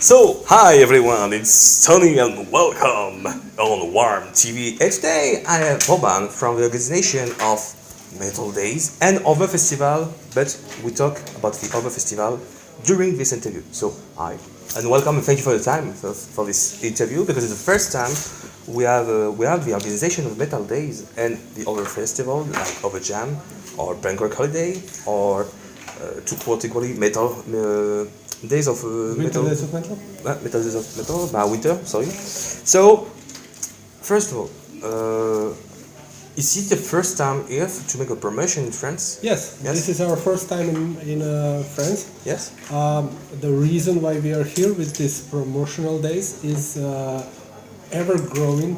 So, hi everyone, it's Tony and welcome on Warm TV. And today I have Boban from the organization of Metal Days and other festival, but we talk about the other festival during this interview. So, hi and welcome and thank you for the time for this interview because it's the first time we have the organization of Metal Days and the other festival like Over Jam or Bangkok Holiday or to quote equally Metal. Days of metal. Days of Metal? Metal Days of Metal, winter, sorry. So, first of all, is it the first time here to make a promotion in France? Yes, this is our first time in France. Yes. The reason why we are here with these promotional days is ever-growing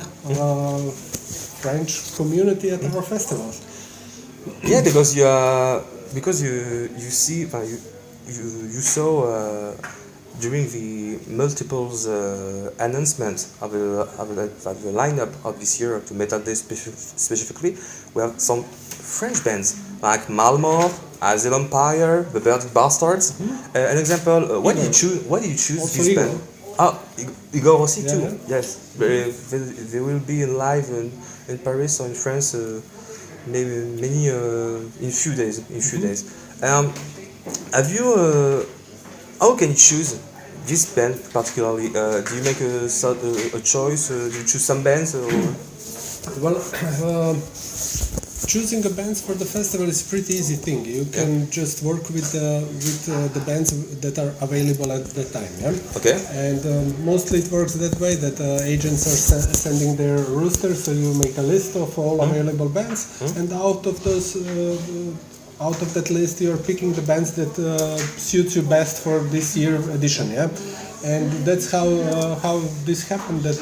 French community at our festivals. Yeah, because you see, you saw during the multiples announcements of the lineup of this year to Metal Day specifically, we have some French bands like Malmor, Asylum Empire, The Burning Bastards. An example, why did you choose Also this Igor. band? Ah, Igor Rossi too. Yeah. Yes, they will be live in Paris or in France. Maybe many in few days. Have you? How can you choose this band particularly? Do you make a choice? Do you choose some bands? Or? Well, choosing the bands for the festival is a pretty easy thing. You can just work with the bands that are available at the time. Yeah. Okay. And mostly it works that way. That agents are sending their roster, so you make a list of all available bands, and out of those. Out of that list, you are picking the bands that suits you best for this year edition, yeah. And that's how this happened. That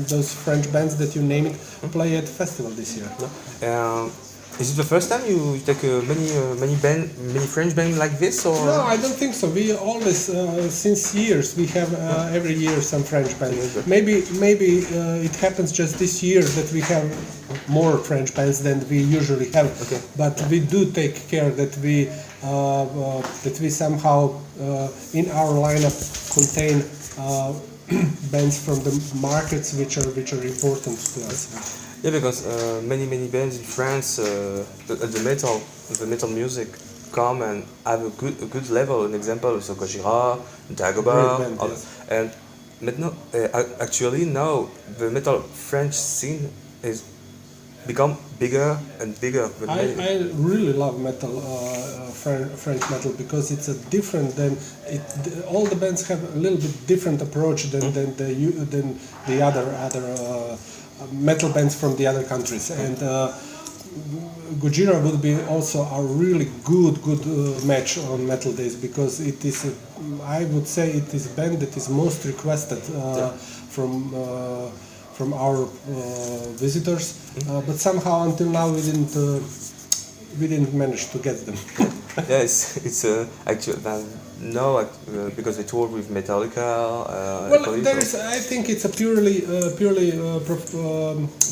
those French bands that you named play at the festival this year. Is it the first time you take many French bands like this, or? No, I don't think so. We always, since years, we have every year some French bands. Maybe it happens just this year that we have more French bands than we usually have. Okay. But we do take care that we somehow in our lineup contain bands from the markets which are important to us. Yeah, because many bands in France, the metal music come and have a good level. An example is Gojira, Dagobah, and actually now the metal French scene is become bigger and bigger. I really love metal, French metal, because it's a different than all the bands have a little bit different approach than the other metal bands from the other countries, and Gojira would be also a really good match on Metal Days, because it is I would say it is a band that is most requested from our visitors, but somehow until now we didn't manage to get them. Yes, it's actually no, because they toured with Metallica. I think it's a purely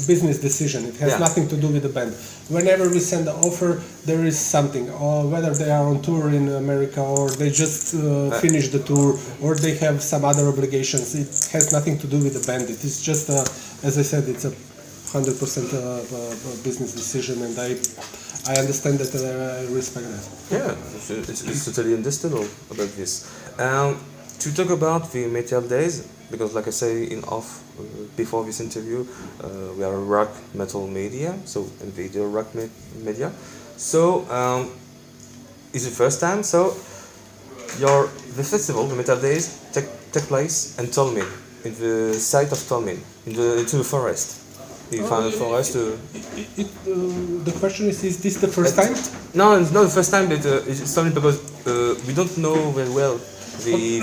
business decision. It has nothing to do with the band. Whenever we send an offer, there is something, or whether they are on tour in America, or they just finish the tour, or they have some other obligations. It has nothing to do with the band. It is just, as I said, it's a 100% business decision, and I understand that, I respect that. Yeah, it's totally understandable about this. To talk about the Metal Days, because like I say before this interview, we are rock metal media, so and video rock media. So it's the first time. So the festival, the Metal Days, take place in Tolmin, in the site of Tolmin, into the forest. You found a forest. The question is this the first time? No, it's not the first time, but it's only because we don't know very well the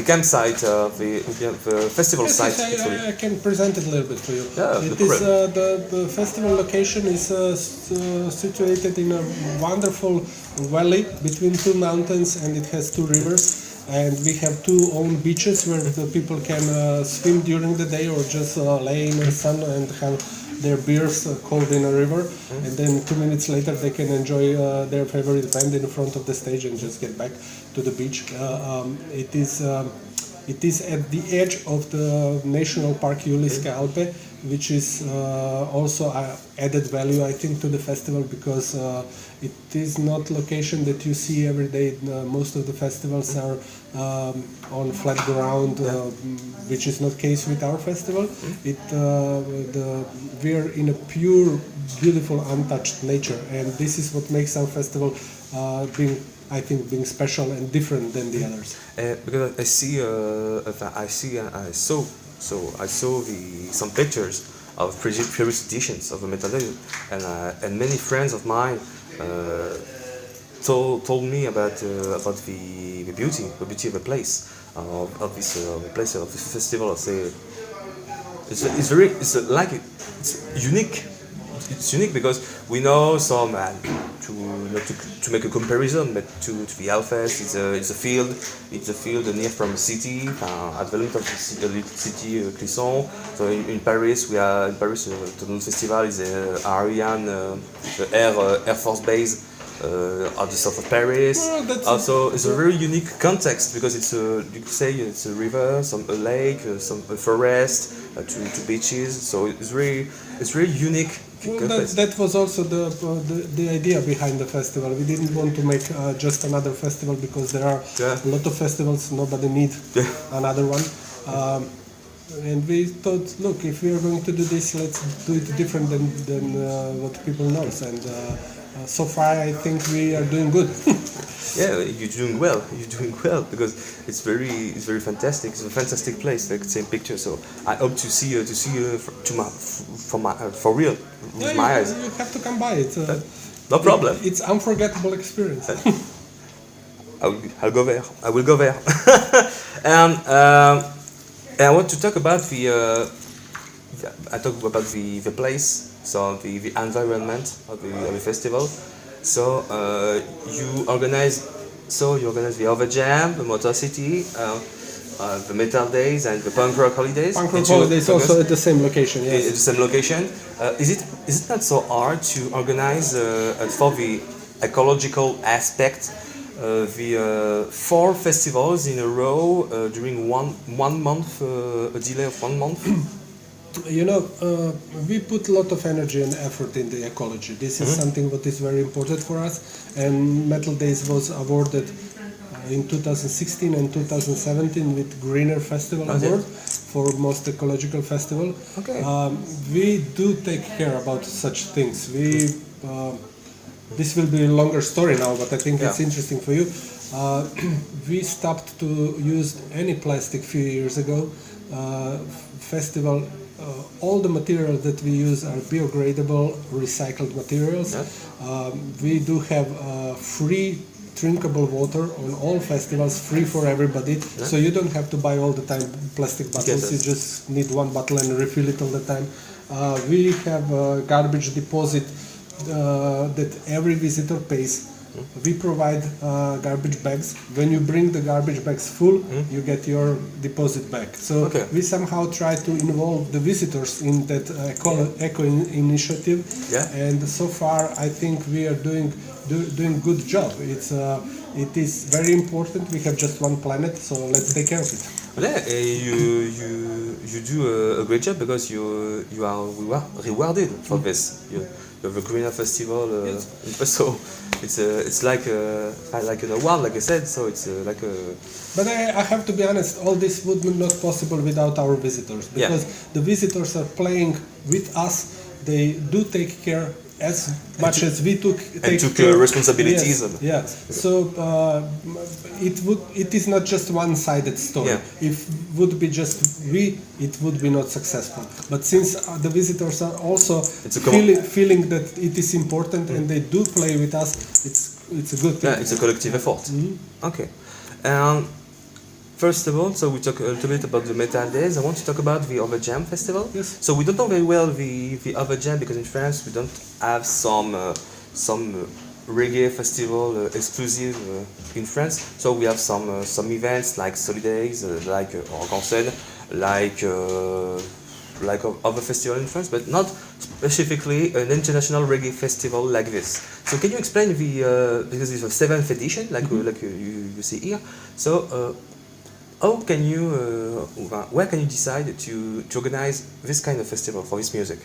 campsite, the festival site. I can present it a little bit for you. Yeah, it is the festival location is situated in a wonderful valley between two mountains, and it has two rivers. And we have two own beaches where the people can swim during the day, or just lay in the sun and have their beers cold in a river, and then 2 minutes later they can enjoy their favorite band in front of the stage and just get back to the beach. It is It is at the edge of the National Park Julijske Alpe, which is also added value, I think, to the festival, because it is not location that you see every day. Most of the festivals are on flat ground, which is not case with our festival. We are in a pure, beautiful, untouched nature, and this is what makes our festival being special and different than the others. Because I saw some pictures of previous editions of the Metal Day, and many friends of mine told me about the beauty of the place of this place of this festival. It's unique. It's unique because we know some to make a comparison, but to the Hellfest, it's a field near from a city, at the limit of the little city Clisson. So in Paris, the festival is Ariane, the Air Force Base at the south of Paris. Also, it's a very unique context because you could say it's a river, a lake, a forest, two beaches. So it's very unique. Well, that was also the idea behind the festival. We didn't want to make just another festival because there are a lot of festivals. Nobody needs another one. And we thought, look, if we are going to do this, let's do it different than what people know. And so far, I think we are doing good. Yeah, you're doing well. You're doing well because it's very fantastic. It's a fantastic place. Like same picture. So I hope to see you for real with my eyes. You have to come by it. No problem. It's unforgettable experience. I'll go there. I will go there. And I want to talk about the place. So the environment of the festival. So you organize the Over Jam, the Motor City, the Metal Days, and the Punk Rock Holidays. Punk Rock Holidays also at the same location. Yes. At the same location. Is it not so hard to organize for the ecological aspect the 4 festivals in a row during one month, a delay of 1 month? You know, we put a lot of energy and effort in the ecology. This is something that is very important for us, and Metal Days was awarded in 2016 and 2017 with Greener Festival Award for most ecological festival. Okay. We do take care about such things. This will be a longer story now, but I think it's interesting for you. We stopped to use any plastic few years ago. Festival. All the materials that we use are biodegradable, recycled materials. We do have free drinkable water on all festivals, free for everybody. So you don't have to buy all the time plastic bottles. You just need one bottle and refill it all the time. We have a garbage deposit that every visitor pays. We provide garbage bags. When you bring the garbage bags full, you get your deposit back. So we somehow try to involve the visitors in that eco initiative. And so far, I think we are doing good job. It is very important. We have just one planet, so let's take care of it. Well, you do a great job because we are rewarded for this. You have a Greener Festival, so it's like an award, like I said. So it's like a. But I have to be honest. All this would be not possible without our visitors, because the visitors are playing with us. They do take care as much as we took responsibilities. So it is not just one-sided story. If it would be just we, it would be not successful. But since the visitors are also feeling that it is important and they do play with us, it's a good thing. Yeah, it's a collective effort. Okay. First of all, so we talk a little bit about the Metal Days. I want to talk about the Over Jam Festival. Yes. So we don't know very well the Over Jam because in France we don't have some reggae festival exclusive in France. So we have some events like Solidays, like organise, like other festival in France, but not specifically an international reggae festival like this. So can you explain because it's a 7th edition, like you see here. So how can you, where can you decide to organize this kind of festival for this music?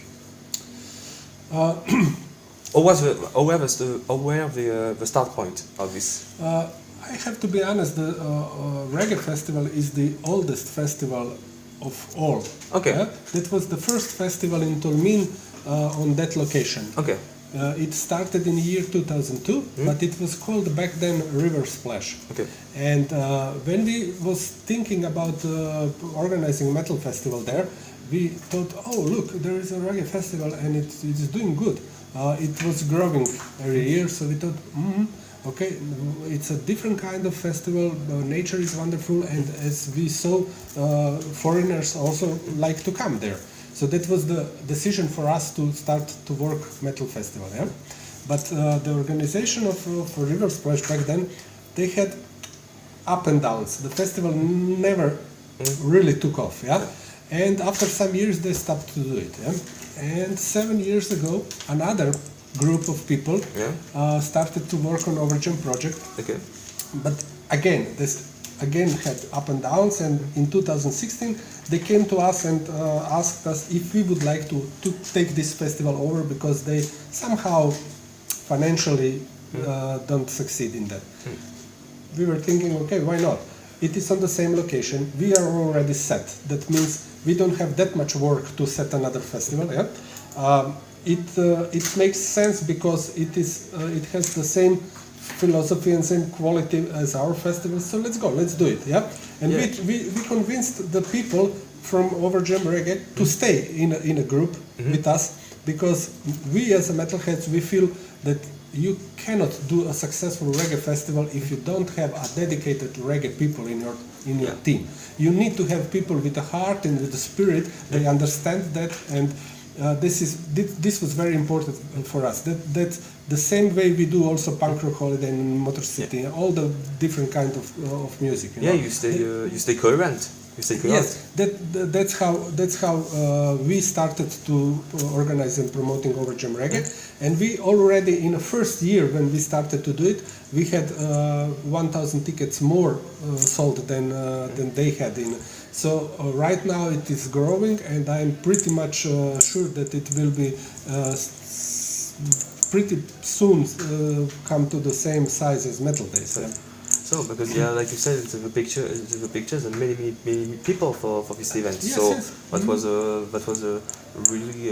Uh, The start point of this? I have to be honest, the reggae festival is the oldest festival of all. Okay. That was the first festival in Tolmin on that location. Okay. It started in the year 2002, but it was called back then River Splash. Okay. And when we was thinking about organizing metal festival there, we thought, oh look, there is a reggae festival and it is doing good. It was growing every year, so we thought, okay, it's a different kind of festival. Nature is wonderful, and as we saw, foreigners also like to come there. So that was the decision for us to start to work metal festival. Yeah? But the organization of River Splash back then, they had up and downs. The festival never really took off. Yeah, and after some years they stopped to do it. Yeah? And 7 years ago, another group of people started to work on Overjam project. Okay. But again, this had up and downs, and in 2016 they came to us and asked us if we would like to take this festival over because they somehow financially don't succeed in that. We were thinking, okay, why not? It is on the same location. We are already set. That means we don't have that much work to set another festival. Yeah? It makes sense because it has the same philosophy and same quality as our festival. So let's go, let's do it. Yeah, and we convinced the people from Overjam Reggae to stay in a group with us because we as a metalheads we feel that you cannot do a successful reggae festival if you don't have a dedicated reggae people in your team. You need to have people with a heart and with a spirit. They understand that, and this was very important for us. That the same way we do also punk rock holiday in Motor City, all the different kind of music. You know? You stay coherent. Yes, that's how we started to organize and promoting Overjam Reggae, and we already in the first year when we started to do it, we had 1,000 tickets more sold than they had in. So right now it is growing, and I'm pretty much sure that it will be pretty soon come to the same size as Metal Days. Yeah? So, because like you said, it's the pictures and many people for this event. Yes, so yes. that was a really.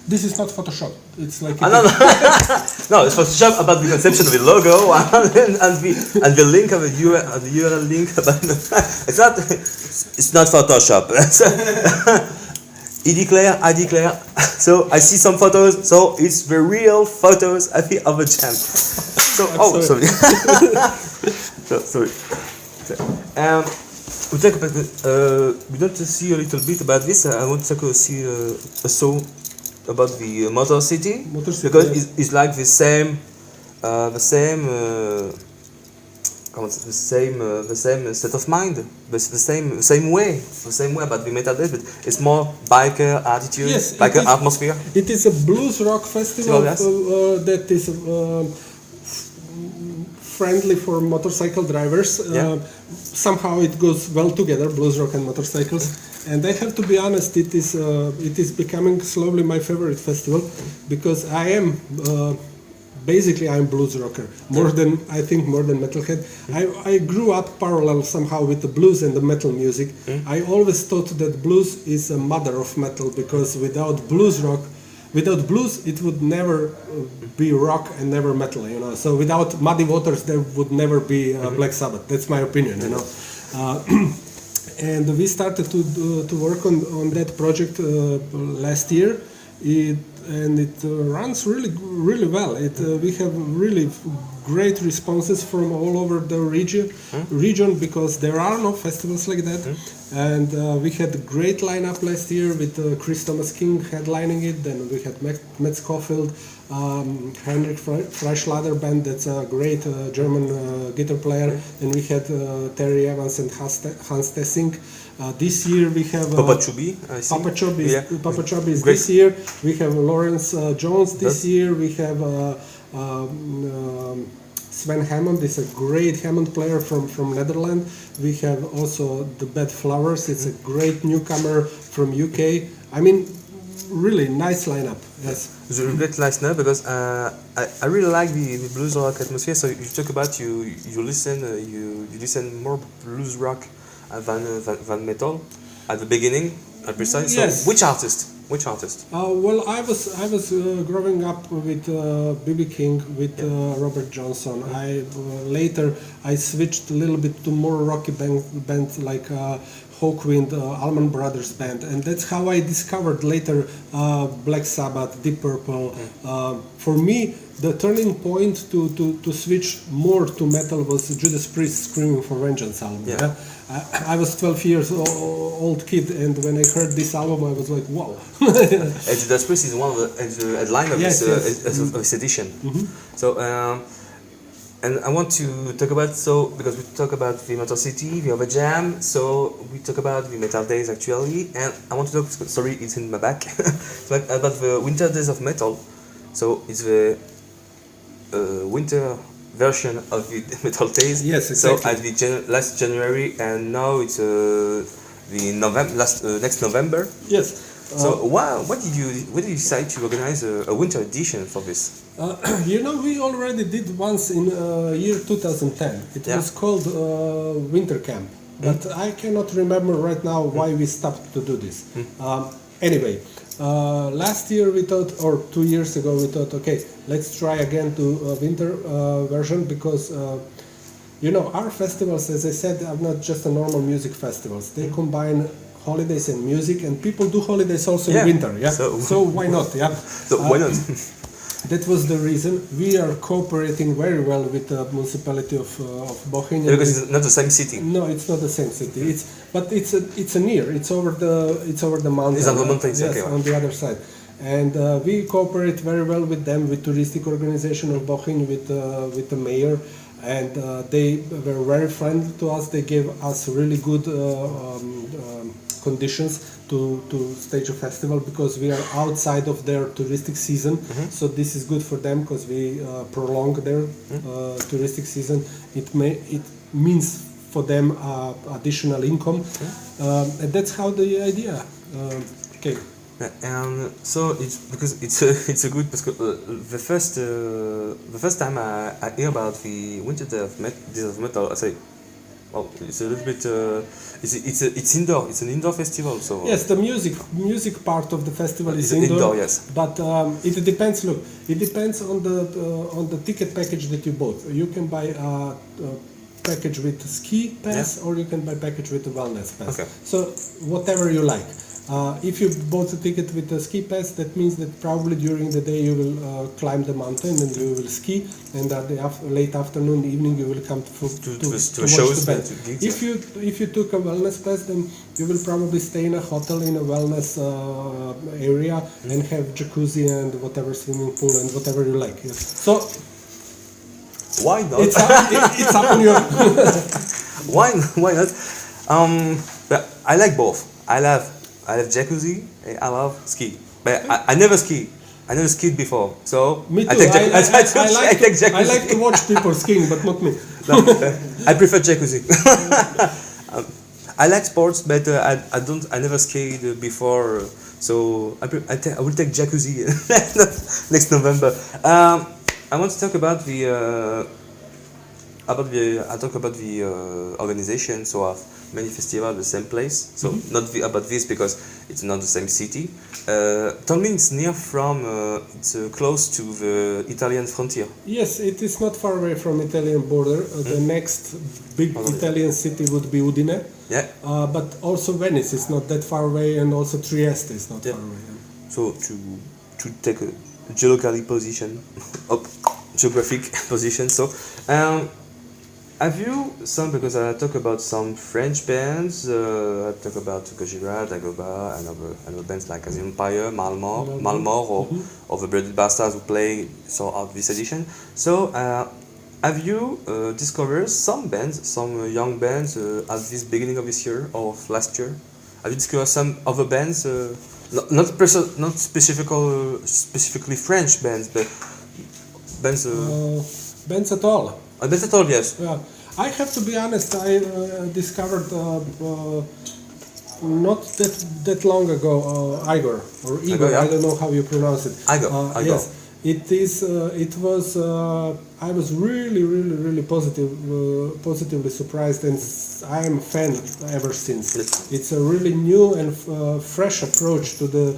This is not Photoshop. It's like. No, it's Photoshop about the conception of the logo and the link of the URL link. But it's not Photoshop. I declare. So I see some photos. So it's the real photos of the Overjam. So sorry. Sorry. We talk about we want to see a little bit about this. I want to talk also about the Motor City because it's like the same state of mind, the same way about the Metal Days, but it's more biker attitude, biker atmosphere. It is a blues rock festival that is friendly for motorcycle drivers. Somehow it goes well together, blues rock and motorcycles. And I have to be honest, it is becoming slowly my favorite festival because I am. Basically, I'm blues rocker, more than metalhead. I grew up parallel somehow with the blues and the metal music. I always thought that blues is a mother of metal because without blues, it would never be rock and never metal. You know, so without Muddy Waters, there would never be Black Sabbath. That's my opinion. You know, and we started to work on that project last year. It runs really well. We have really great responses from all over the region because there are no festivals like that. And we had a great lineup last year with Chris Thomas King headlining it. Then we had Matt Scofield, Henrik Freischlader band, that's a great German guitar player. And we had Terry Evans and Hans Tessing. This year we have Papa Chubby. Papa Chubby is this year. We have Lawrence Jones this year. We have Sven Hammond is a great Hammond player from Netherlands. We have also the Bad Flowers. It's a great newcomer from UK. I mean, really nice lineup. Yes. It's a great listener because I really like the blues rock atmosphere. So you talk about you listen more blues rock than metal at the beginning, at precise. Yes. So which artist? Which artist? Well, I was growing up with B.B. King, with Robert Johnson. Later I switched a little bit to more rocky bands like Hawkwind, Allman Brothers band, and that's how I discovered later Black Sabbath, Deep Purple. For me, the turning point to switch more to metal was Judas Priest "Screaming for Vengeance" album. Yeah. I was 12 years old kid, and when I heard this album, I was like, wow. Judas Priest is one of the headline of this edition. Mm-hmm. So. And I want to talk about, because we talk about the Metal City, we have a jam, so we talk about the Metal Days actually, and I want to talk, sorry, it's in my back, about the Winter Days of Metal. So it's the winter version of the Metal Days. Yes, exactly. So at the last January, and now it's the next November. Yes. So why did you decide to organize a winter edition for this? We already did once in year 2010. It was called Winter Camp, but I cannot remember right now why we stopped to do this. Anyway, last year we thought, or 2 years ago we thought, okay, let's try again to winter version, because our festivals, as I said, are not just a normal music festivals. They combine holidays and music, and people do holidays also in winter. Yeah. So why not? Yeah. So why not? That was the reason. We are cooperating very well with the municipality of Bochum. Yeah, because it's not the same city. No, it's not the same city. It's near. It's over the mountain. It's on the mountains. Yes, okay. on the other side. And we cooperate very well with them, with touristic organization of Bochum, with the mayor, and they were very friendly to us. They gave us really good conditions to stage a festival, because we are outside of their touristic season. So this is good for them, because we prolong their touristic season. It means for them additional income, and that's how the idea came. And so it's because it's a good, because the first time I hear about the Winter Days of Metal, I say, well, it's a little bit it's indoor. It's an indoor festival. So yes, the music part of the festival is indoor. Yes, but it depends. Look, it depends on the ticket package that you bought. You can buy a package with ski pass, or you can buy package with a wellness pass. Okay. So whatever you like. If you bought a ticket with a ski pass, that means that probably during the day you will climb the mountain and you will ski, and at the late afternoon, evening you will come to watch shows, the band. If you took a wellness pass, then you will probably stay in a hotel in a wellness area and have jacuzzi and whatever, swimming pool and whatever you like. Yes. So why not? It's up on you. Why not? But I like both. I love jacuzzi, and I love ski. But I never ski. I never skied before. So me too. I take jacuzzi. I like to watch people skiing, but not me. No, I prefer jacuzzi. I like sports, but I never skied before. So I will take jacuzzi next November. I want to talk about the organization. So of many festivals the same place. So not about this, because it's not the same city. Tell me, it's near from it's close to the Italian frontier. Yes, it is not far away from Italian border. The next big Italian city would be Udine. Yeah. But also Venice is not that far away, and also Trieste is not far away. So to take a geographic position, geographic position. So. Have you because I talk about some French bands, I talk about Gojira, Dagoba, and other bands like Az Empire, Malmor, or the Blooded Bastards who play out this edition. So, have you discovered some bands, some young bands at this beginning of this year or last year? Have you discovered some other bands, not specifically French bands, but bands? Bands at all. That's at all, yes. Yeah, I have to be honest. I discovered not that long ago Igor or Igor. Igor, yeah. I don't know how you pronounce it. Igor. Yes, it is. It was. I was really positively surprised, and I am a fan ever since. Yes. It's a really new and fresh approach to the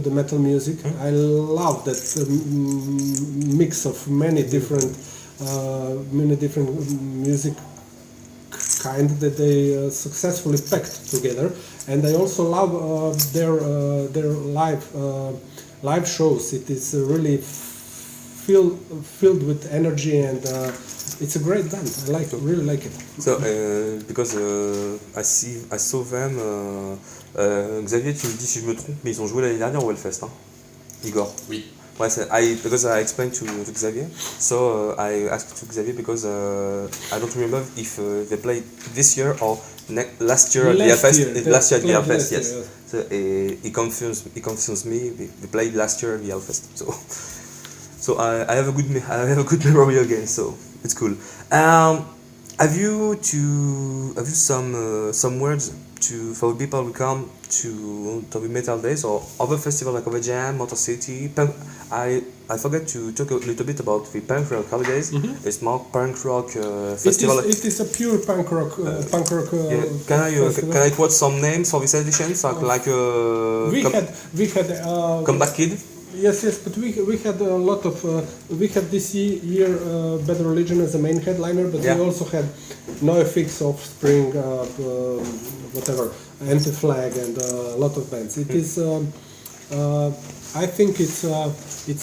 metal music. I love that mix of many different music kind that they successfully packed together, and I also love their live shows. It is really filled with energy, and it's a great band. I really like it. So, because I saw them. Xavier, tu me dis si je me trompe, mais ils ont joué l'année dernière au Hellfest, hein? Igor. Oui. Ouais, because I explained to Xavier, so I asked to Xavier because I don't remember if they played this year or last year at the Hellfest. Last year at the Hellfest, yes. So he confused me. They played last year at the Hellfest, so I have a good memory again. So it's cool. Have you some words for people who come to the Metal Days or other festivals like Over Jam, Motor City? I forgot to talk a little bit about the Punk Rock Holidays. It's more punk rock festival. It is a pure punk rock. Yeah. Can I quote some names for this edition? So like we had Comeback Kid. Yes, but we had a lot of we had this year Bad Religion as a main headliner, but we also had NoFX, Offspring, whatever, Anti-Flag, and a lot of bands. It is. I think it's a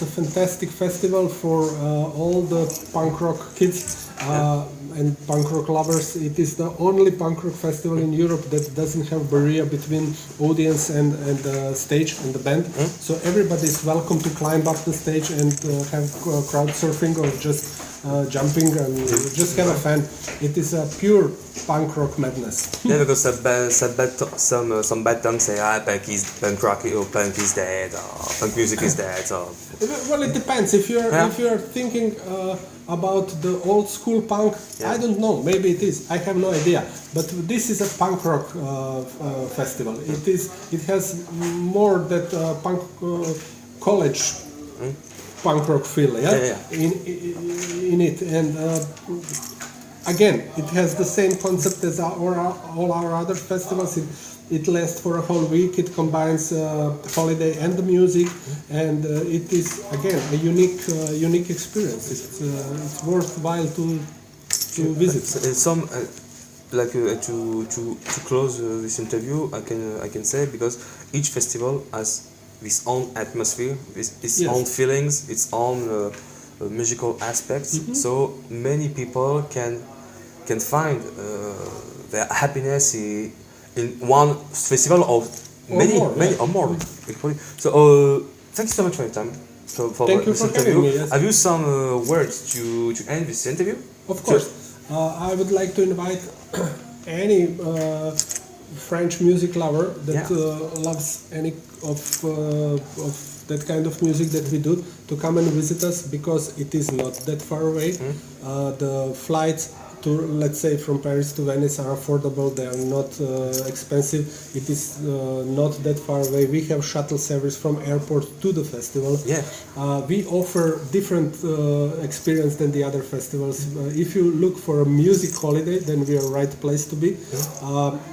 fantastic festival for all the punk rock kids and punk rock lovers. It is the only punk rock festival in Europe that doesn't have barrier between audience and the stage and the band. So everybody is welcome to climb up the stage and have crowd surfing or just jumping and just have a fun. It is a pure punk rock madness. Yeah, because some bad tongues say punk rock or punk is dead or punk music is dead. Or well, it depends. If you're thinking about the old school punk, I don't know. Maybe it is. I have no idea. But this is a punk rock festival. It has more that punk college punk rock feel. In it, and again, it has the same concept as all our other festivals. It lasts for a whole week. It combines holiday and the music, and it is again a unique experience. It's worthwhile to visit. Some to close this interview, I can say, because each festival has its own atmosphere, its own feelings, its own musical aspects. So many people can find their happiness in one festival or many or more. So thank you so much for your time. Thank you for having me. Yes. Have you some words to end this interview? Of course. I would like to invite any French music lover that loves any of that kind of music that we do to come and visit us, because it is not that far away. The flights to, let's say, from Paris to Venice are affordable. They are not expensive. It is not that far away. We have shuttle service from airport to the festival. We offer different experience than the other festivals. If you look for a music holiday, then we are right place to be.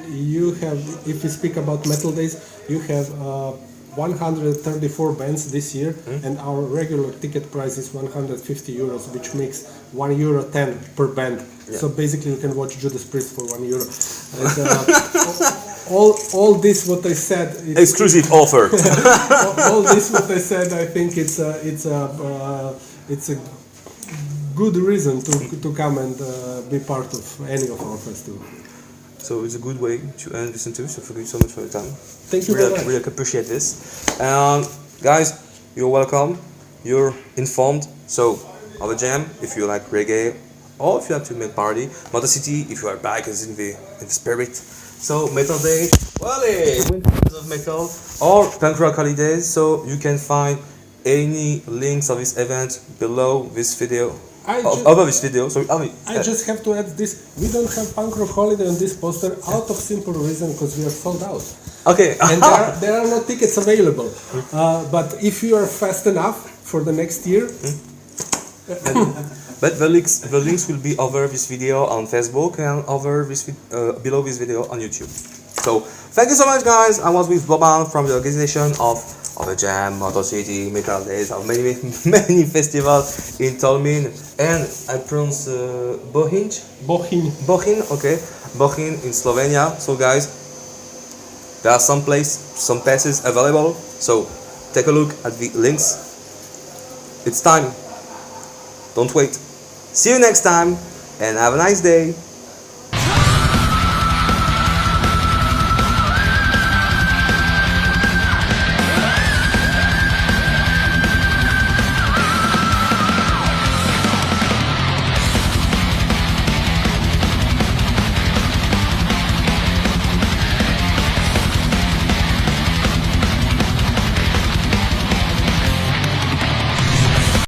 You have, if we speak about Metal Days, you have 134 bands this year, and our regular ticket price is 150 euros, which makes €1.10 per band. So basically you can watch Judas Priest for €1. And, all this what I said, exclusive offer. all this what I said, I think it's a good reason to come and be part of any of our festival. So it's a good way to end this interview. So thank you so much for your time. Thank you very much. Really appreciate this. Guys, you're welcome. You're informed. So, Over Jam, if you like reggae, or if you like to make party. Motor City, if you are bikers in the spirit. So, Metal Day, Winters of Metal, or Punk Rock Holidays. So, you can find any links of this event below this video over this video. So I just have to add this. We don't have Punk Rock Holiday on this poster out of simple reason because we are sold out. okay. And there are no tickets available. But if you are fast enough for the next year... But the links will be over this video on Facebook and over this below this video on YouTube. So thank you so much, guys. I was with Boban from the organization of the Jam, Motor City, Metal Days, of many festivals in Tolmin, and I pronounce Bohin, okay, Bohin in Slovenia. So guys, there are some passes available. So take a look at the links. It's time. Don't wait. See you next time and have a nice day.